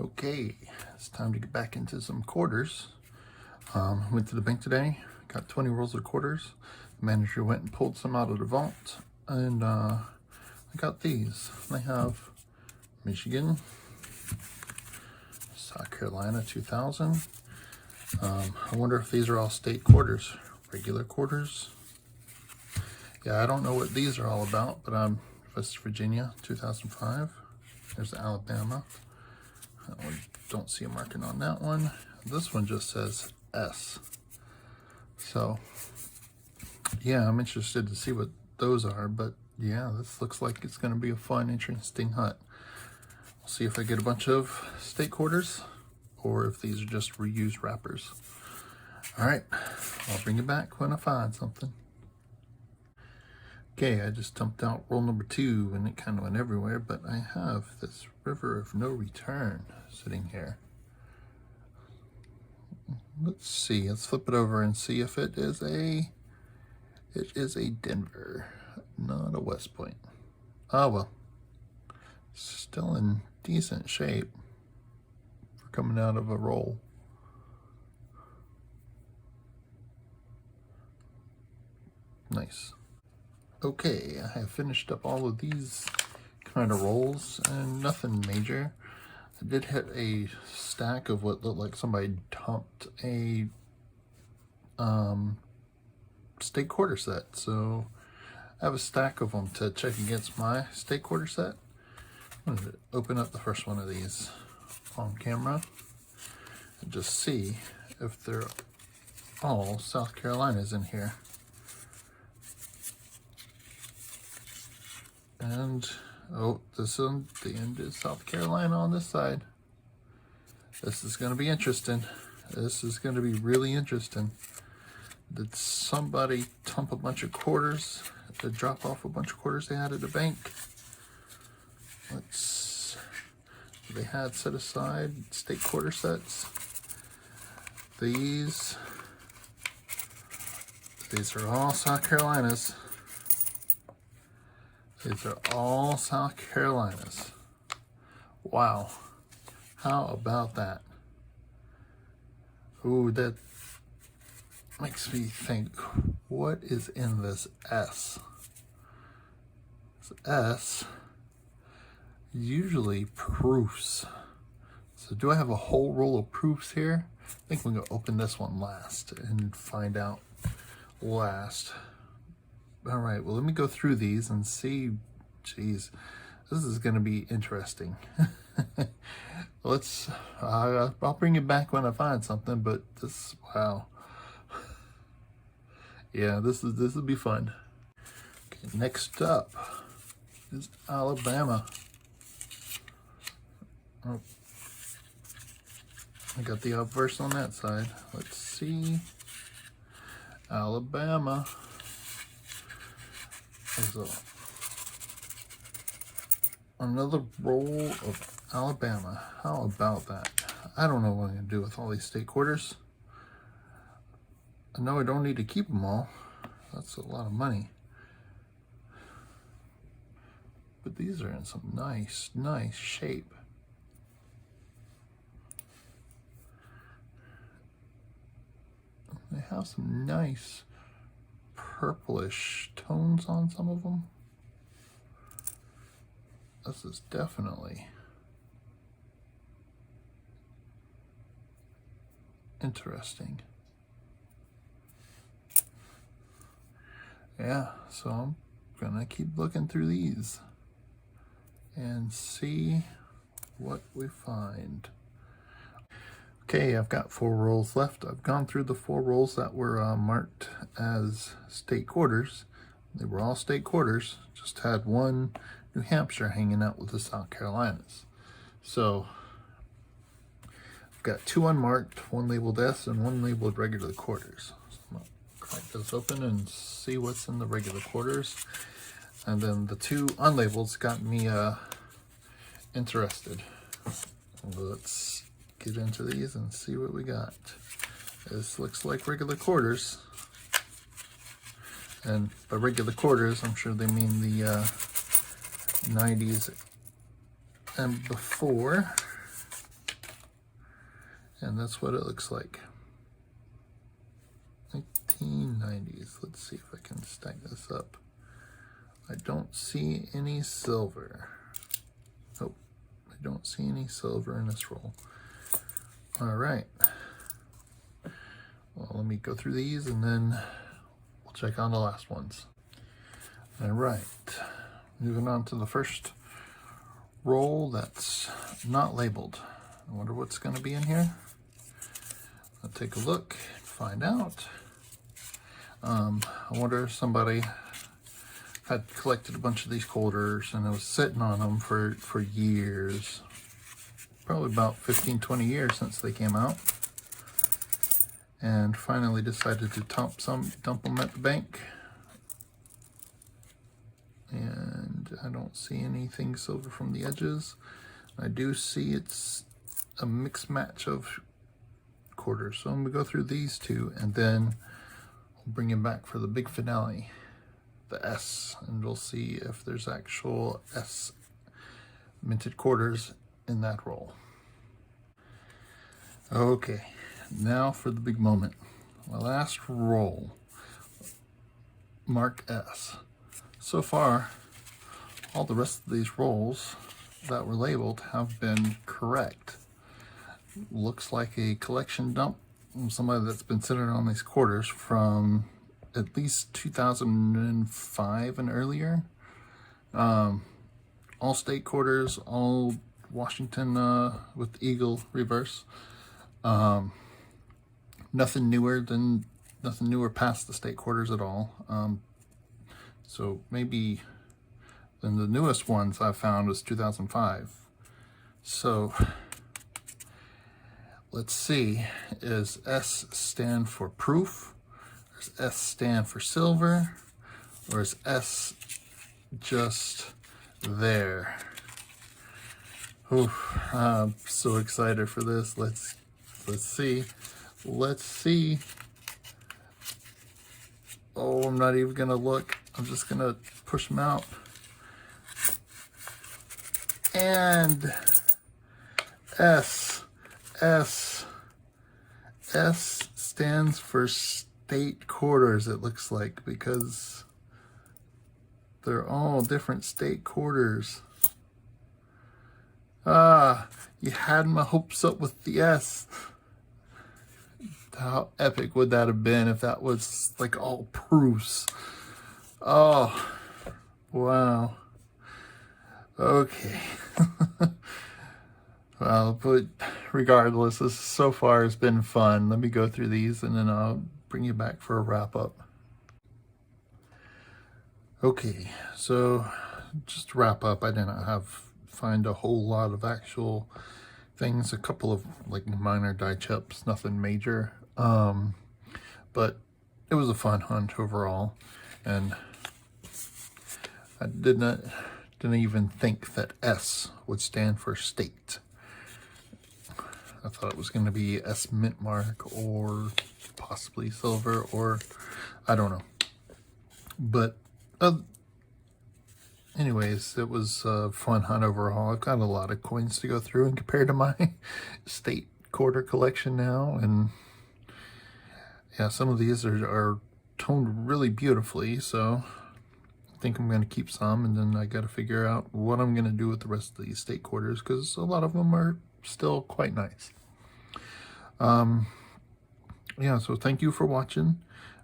Okay, it's time to get back into some quarters. Went to the bank today, got 20 rolls of quarters. The manager went and pulled some out of the vault, and I got these. They have Michigan, South Carolina 2000. I wonder if these are all state quarters, regular quarters. Yeah, I don't know what these are all about, but West Virginia 2005. There's Alabama. That one, don't see a marking on that one. This one just says S. So, yeah, I'm interested to see what those are, but yeah, this looks like it's going to be a fun, interesting hunt. We'll see if I get a bunch of state quarters or if these are just reused wrappers. All right, I'll bring it back when I find something. Okay, I just dumped out roll number 2 and it kind of went everywhere, but I have this River of No Return sitting here. Let's see, let's flip it over and see if it is a Denver, not a West Point. Ah, well, still in decent shape for coming out of a roll. Nice. Okay, I have finished up all of these kind of rolls and nothing major. I did hit a stack of what looked like somebody dumped a state quarter set, so I have a stack of them to check against my state quarter set. I'm going to open up the first one of these on camera and just see if they're all South Carolinas in here. And oh, this one, the end is South Carolina on this side. This is going to be interesting. This is going to be really interesting. Did somebody dump a bunch of quarters? Did they drop off a bunch of quarters they had at the bank? They had set aside state quarter sets. These are all South Carolinas. These are all South Carolinas. Wow. How about that? Ooh, that makes me think, what is in this S? This S, usually proofs. So do I have a whole roll of proofs here? I think we're gonna open this one last and find out last. All right, well, let me go through these and see. Geez, this is going to be interesting. I'll bring it back when I find something, but this, wow. Yeah, this will be fun. Okay, next up is Alabama. Oh, I got the obverse on that side. Let's see. Alabama. So, another roll of Alabama. How about that? I don't know what I'm going to do with all these state quarters. I know I don't need to keep them all. That's a lot of money. But these are in some nice shape. They have some nice purplish tones on some of them. This is definitely interesting. Yeah, so I'm gonna keep looking through these and see what we find. Okay, I've got 4 rolls left. I've gone through the 4 rolls that were marked as state quarters. They were all state quarters, just had one New Hampshire hanging out with the South Carolinas. So I've got 2 unmarked, 1 labeled S and 1 labeled regular quarters. So I'm gonna crack this open and see what's in the regular quarters. And then the 2 unlabeleds got me interested. Let's get into these and see what we got. This looks like regular quarters. And by regular quarters, I'm sure they mean the 90s and before. And that's what it looks like. 1990s. Let's see if I can stack this up. I don't see any silver. Nope, I don't see any silver in this roll. All right. Well, let me go through these and then we'll check on the last ones. All right, moving on to the first roll that's not labeled. I wonder what's going to be in here. I'll take a look and find out. I wonder if somebody had collected a bunch of these quarters and was sitting on them for years. Probably about 15-20 years since they came out. And finally decided to dump them at the bank. And I don't see anything silver from the edges. I do see it's a mixed match of quarters. So I'm gonna go through these two and then we'll bring him back for the big finale, the S, and we'll see if there's actual S minted quarters in that roll. Okay, now for the big moment. My last roll, mark S. So far, all the rest of these rolls that were labeled have been correct. Looks like a collection dump from somebody that's been sitting on these quarters from at least 2005 and earlier. All state quarters, all Washington with Eagle reverse. Nothing newer past the state quarters at all. So maybe then the newest ones I found was 2005. So let's see, is S stand for proof? Does S stand for silver? Or is S just there? Ooh, I'm so excited for this. Let's see. Let's see. Oh, I'm not even gonna look. I'm just gonna push them out. And S stands for state quarters, it looks like, because they're all different state quarters. You had my hopes up with the S. How epic would that have been if that was like all proofs? Oh, wow. Okay. Well, but regardless, this so far has been fun. Let me go through these and then I'll bring you back for a wrap up. Okay, so just to wrap up, I didn't find a whole lot of actual things, a couple of like minor die chips, nothing major. But it was a fun hunt overall, and I didn't even think that S would stand for state. I thought it was going to be S mint mark or possibly silver, or I don't know. But anyways, it was a fun hunt overall. I've got a lot of coins to go through, and compared to my state quarter collection now, and yeah, some of these are toned really beautifully, so I think I'm going to keep some, and then I got to figure out what I'm going to do with the rest of these state quarters, because a lot of them are still quite nice. Yeah, so thank you for watching.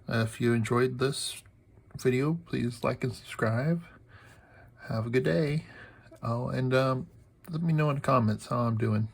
If you enjoyed this video, please like and subscribe. Have a good day. Oh, and let me know in the comments how I'm doing.